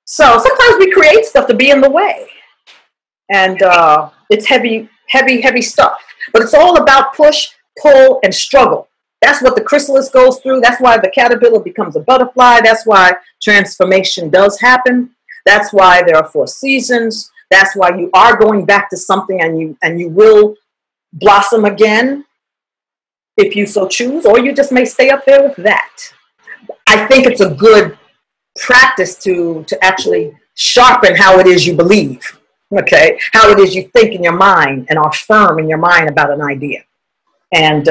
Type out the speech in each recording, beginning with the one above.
So sometimes we create stuff to be in the way. And it's heavy, heavy, heavy stuff. But it's all about push, pull, and struggle. That's what the chrysalis goes through. That's why the caterpillar becomes a butterfly. That's why transformation does happen. That's why there are 4 seasons. That's why you are going back to something, and you will blossom again if you so choose, or you just may stay up there with that. I think it's a good practice to actually sharpen how it is you believe, okay? How it is you think in your mind and are firm in your mind about an idea. And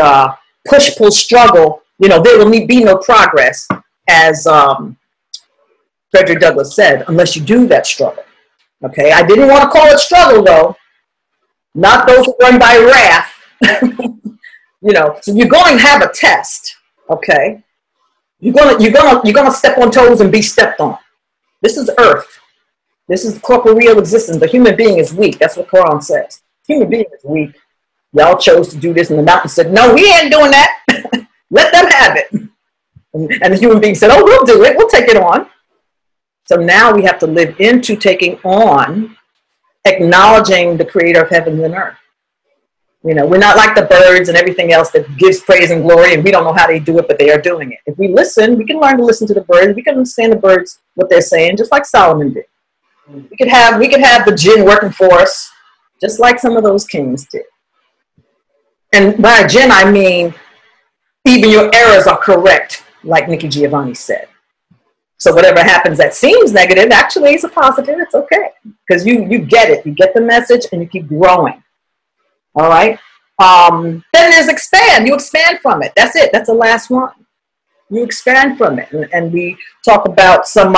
push, pull, struggle, there will be no progress, as Frederick Douglass said, unless you do that struggle, okay? I didn't want to call it struggle, though. Not those who run by wrath. So you're going to have a test, okay? You're gonna step on toes and be stepped on. This is earth. This is corporeal existence. The human being is weak. That's what Quran says. Human being is weak. Y'all chose to do this, and the mountain said, "No, we ain't doing that. Let them have it." And the human being said, "Oh, we'll do it. We'll take it on." So now we have to live into taking on, acknowledging the creator of heaven and earth. We're not like the birds and everything else that gives praise and glory, and we don't know how they do it, but they are doing it. If we listen, we can learn to listen to the birds. We can understand the birds, what they're saying, just like Solomon did. We could have the jinn working for us, just like some of those kings did. And by jinn, I mean, even your errors are correct, like Nikki Giovanni said. So whatever happens that seems negative, actually is a positive. It's okay, because you get it. You get the message, and you keep growing. All right. Then there's expand. You expand from it. That's it. That's the last one. You expand from it. And we talk about some,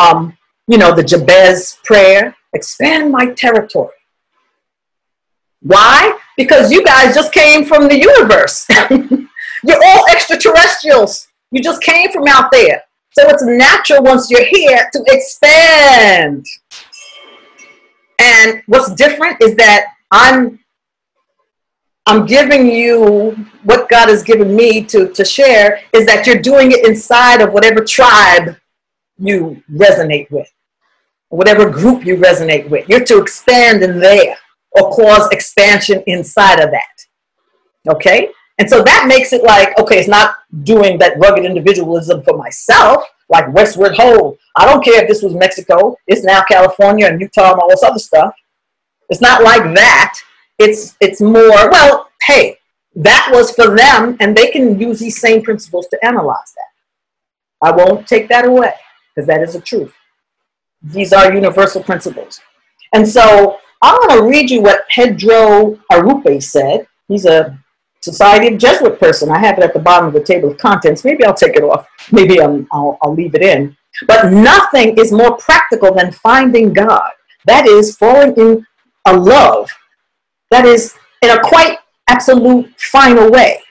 the Jabez prayer. Expand my territory. Why? Because you guys just came from the universe. You're all extraterrestrials. You just came from out there. So it's natural once you're here to expand. And what's different is that I'm giving you what God has given me to share, is that you're doing it inside of whatever tribe you resonate with, whatever group you resonate with. You're to expand in there, or cause expansion inside of that. Okay? And so that makes it like, okay, it's not doing that rugged individualism for myself, like Westward Ho. I don't care if this was Mexico, it's now California and Utah and all this other stuff. It's not like that. It's more, well, hey, that was for them, and they can use these same principles to analyze that. I won't take that away, because that is the truth. These are universal principles. And so I'm going to read you what Pedro Arrupe said. He's a Society of Jesuit person. I have it at the bottom of the table of contents. Maybe I'll take it off. Maybe I'll leave it in. But nothing is more practical than finding God. That is falling in a love. That is in a quite absolute final way.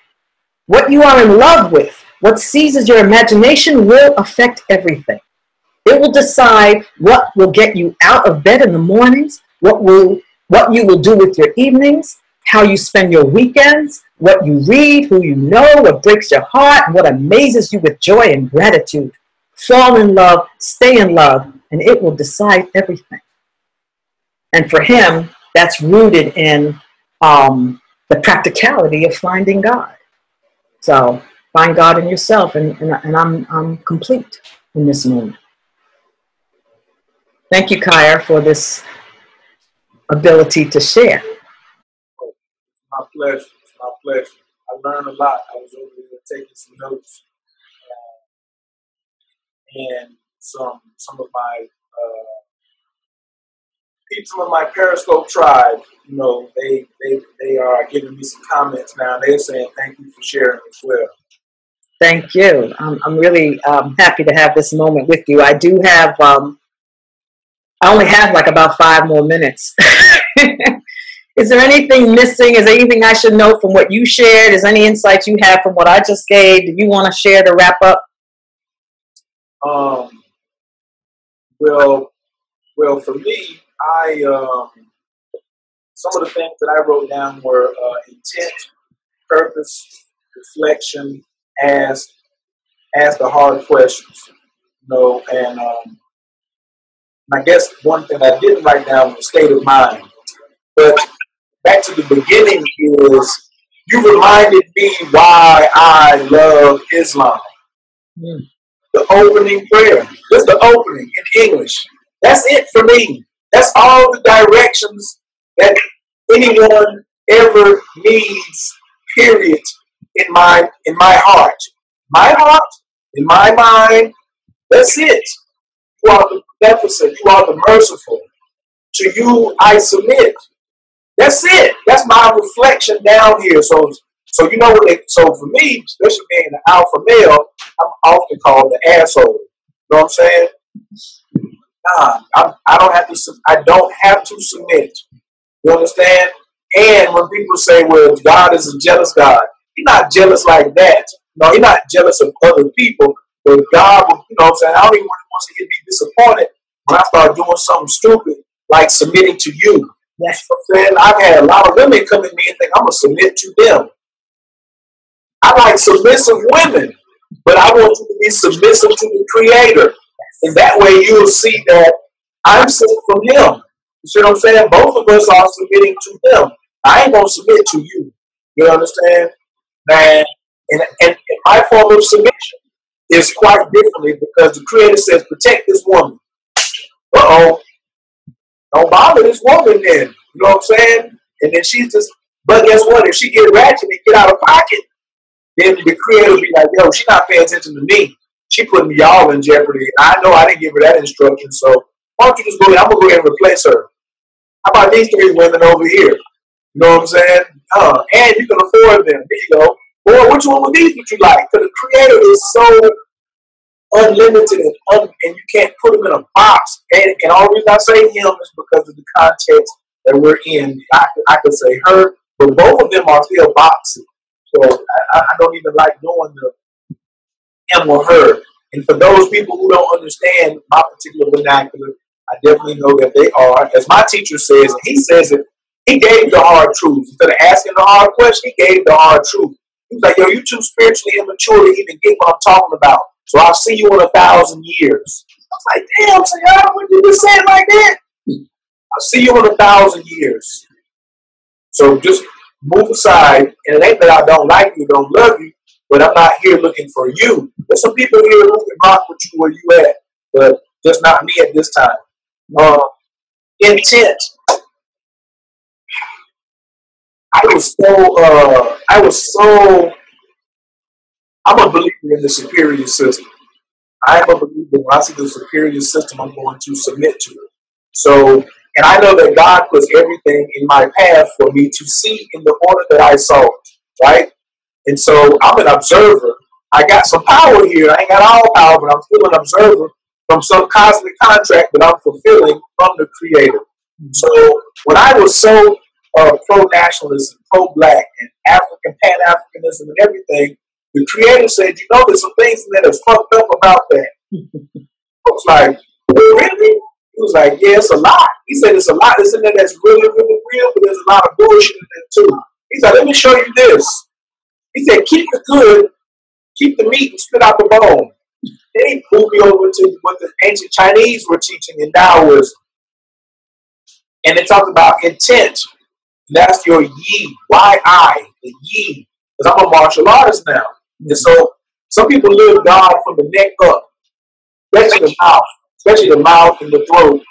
What you are in love with, what seizes your imagination, will affect everything. It will decide what will get you out of bed in the mornings, what you will do with your evenings, how you spend your weekends, what you read, who you know, what breaks your heart, and what amazes you with joy and gratitude. Fall in love, stay in love, and it will decide everything. And for him, that's rooted in the practicality of finding God. So find God in yourself, and I'm complete in this moment. Thank you, Khayr, for this ability to share. It's my pleasure. It's my pleasure. I learned a lot. I was over there taking some notes, and some of my people in my Periscope tribe, they are giving me some comments now. They're saying thank you for sharing as well. Thank you. I'm really happy to have this moment with you. I do have, I only have like about 5 more minutes. Is there anything missing? Is there anything I should know from what you shared? Is there any insights you have from what I just gave that you want to share to wrap up? Well, for me, some of the things that I wrote down were intent, purpose, reflection, ask the hard questions, and And I guess one thing I didn't write down was state of mind. But back to the beginning is you reminded me why I love Islam. Mm. The opening prayer. Just the opening in English. That's it for me. That's all the directions that anyone ever needs, period, in my heart. My heart, in my mind, that's it. You are the beneficent, you are the merciful. To you I submit. That's it. That's my reflection down here. So you know what so for me, especially being an alpha male, I'm often called the asshole. You know what I'm saying? Nah, I don't have to submit. You understand? And when people say, well, God is a jealous God, he's not jealous like that. No, he's not jealous of other people, but God, you know what I'm saying? I don't even want to be disappointed when I start doing something stupid like submitting to you. Yes. You know what I'm saying? I've had a lot of women come at me and think I'm going to submit to them. I like submissive women, but I want you to be submissive to the Creator. And that way you'll see that I'm sent from Him. You see what I'm saying? Both of us are submitting to Him. I ain't going to submit to you. You understand? And my form of submission is quite differently because the Creator says, protect this woman. Uh-oh. Don't bother this woman then. You know what I'm saying? And then she's just, but guess what? If she get ratchet and get out of pocket, then the Creator will be like, yo, she's not paying attention to me. She putting me all in jeopardy. I know I didn't give her that instruction, so why don't you just go ahead? I'm going to go ahead and replace her. How about these 3 women over here? You know what I'm saying? And you can afford them. There you go. Boy, which one of these would you like? Because the Creator is so unlimited and you can't put them in a box. And the only reason I say Him is because of the context that we're in. I could say her, but both of them are still boxes. So I don't even like knowing the him or her. And for those people who don't understand my particular vernacular, I definitely know that they are, as my teacher says, and he says it, he gave the hard truth. Instead of asking the hard question, he gave the hard truth. He was like, yo, you too spiritually immature to even get what I'm talking about. So I'll see you in 1,000 years. I was like, damn, so y'all, when you just say it like that? I'll see you in 1,000 years. So just move aside, and it ain't that I don't like you, don't love you, but I'm not here looking for you. There's some people here who can rock with you where you at, but just not me at this time. Intent. I'm a believer in the superior system. I am a believer when I see the superior system, I'm going to submit to it. So, and I know that God puts everything in my path for me to see in the order that I saw it, right? And so I'm an observer. I got some power here. I ain't got all power, but I'm still an observer from some cosmic contract that I'm fulfilling from the Creator. So when I was so pro-nationalist, pro-black, and African, Pan-Africanism and everything, the Creator said, you know, there's some things that are fucked up about that. I was like, really? He was like, yeah, it's a lot. He said it's a lot. It's in there that's really, really real, but there's a lot of bullshit in there too. He's like, let me show you this. He said, keep the good, keep the meat, and spit out the bone. Then he moved me over to what the ancient Chinese were teaching in Taoism. And they talk about intent. That's your yi, Y-I, the yi. Because I'm a martial artist now. And so some people live God from the neck up, especially the mouth and the throat.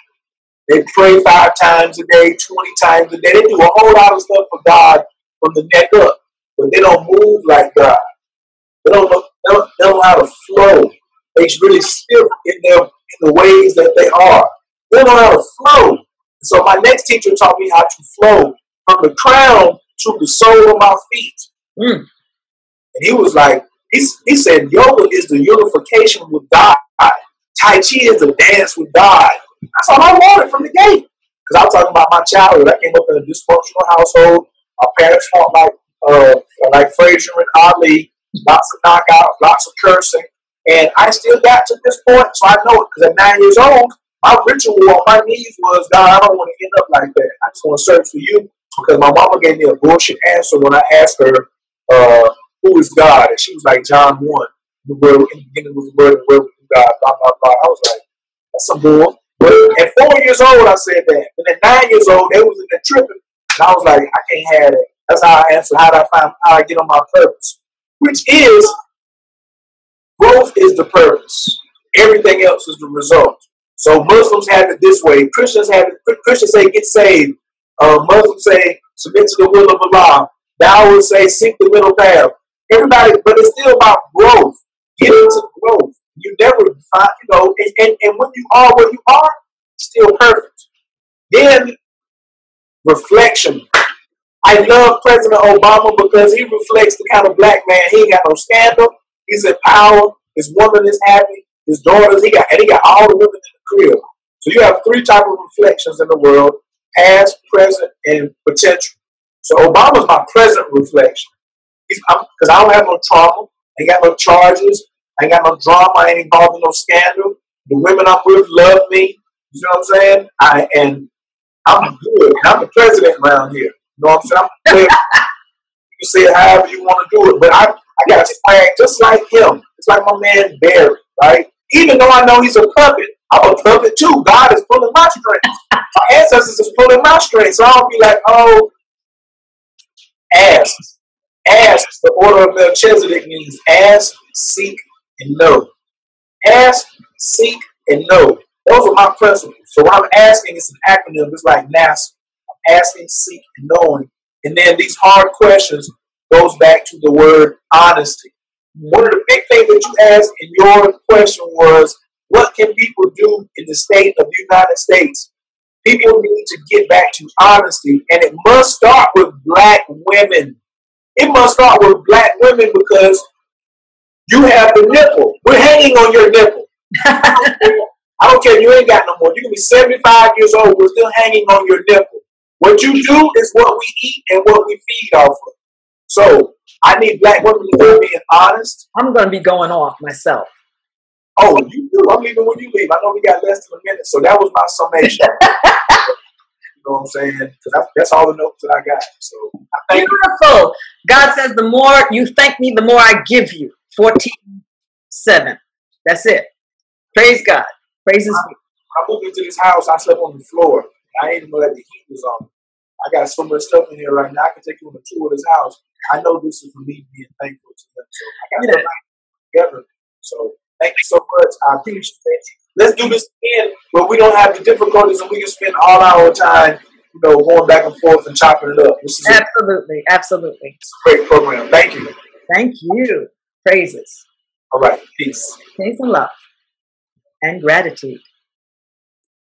They pray 5 times a day, 20 times a day. They do a whole lot of stuff for God from the neck up, but they don't move like God. They don't know how to flow. They really stiff in the ways that they are. They don't know how to flow. So my next teacher taught me how to flow from the crown to the sole of my feet. And he was like, he said, yoga is the unification with God. Tai Chi is the dance with God. That's all I wanted from the gate. Because I was talking about my childhood. I came up in a dysfunctional household. My parents fought like Frazier and Ali. Lots of knockouts, lots of cursing. And I still got to this point, so I know it. Because at 9 years old, my ritual on my knees was, God, I don't want to end up like that. I just want to search for you. Because my mama gave me a bullshit answer when I asked her, who is God? And she was like, John 1. The word in the beginning was the word, and the word was God. Blah, blah, blah. I was like, that's some bull. But at 4 years old, I said that. And at 9 years old, they was in the tripping. And I was like, I can't have that. That's how I answer. How I get on my purpose. Which is, growth is the purpose. Everything else is the result. So Muslims have it this way. Christians have it. Christians say get saved. Muslims say submit to the will of Allah. Taoists say seek the middle path. Everybody, but it's still about growth. Get into growth. You never find, and when you are where you are, it's still perfect. Then reflection. I love President Obama because he reflects the kind of black man. He ain't got no scandal. He's in power. His woman is happy. His daughters, he got all the women in the crib. So you have 3 types of reflections in the world: past, present, and potential. So Obama's my present reflection. Because I don't have no trauma. I ain't got no charges. I ain't got no drama. I ain't involved in no scandal. The women I'm with love me. You know what I'm saying? I'm good. And I'm the president around here. You know what I'm saying? You can say it however you want to do it. But I got a swag just like him. It's like my man Barry, right? Even though I know he's a puppet, I'm a puppet too. God is pulling my strings. My ancestors is pulling my strings. So I'll be like, oh, ask. Ask, the order of Melchizedek means ask, seek, and know. Ask, seek, and know. Those are my principles. So when I'm asking, it's an acronym. It's like NASA. I'm asking, seek, and knowing. And then these hard questions goes back to the word honesty. One of the big things that you asked in your question was, what can people do in the state of the United States? People need to get back to honesty, and it must start with black women. It must start with black women because you have the nipple. We're hanging on your nipple. I don't care. You ain't got no more. You can be 75 years old. We're still hanging on your nipple. What you do is what we eat and what we feed off of. So I need black women to start being honest. I'm going to be going off myself. Oh, you do. I'm leaving when you leave. I know we got less than a minute, so that was my summation. You know what I'm saying? Because that's all the notes that I got. So I thank Beautiful. You. God says, the more you thank me, the more I give you. 14:7. That's it. Praise God. Praises me. I moved into this house. I slept on the floor. I didn't even know that the heat was on. I got so much stuff in here right now. I can take you on a tour of this house. I know this is for me being thankful to them. So I got it together. So thank you so much. I appreciate it. Let's do this again where we don't have the difficulties and we can spend all our time, going back and forth and chopping it up. Absolutely. Absolutely. It's a great program. Thank you. Thank you. Praises. All right. Peace. Peace and love. And gratitude.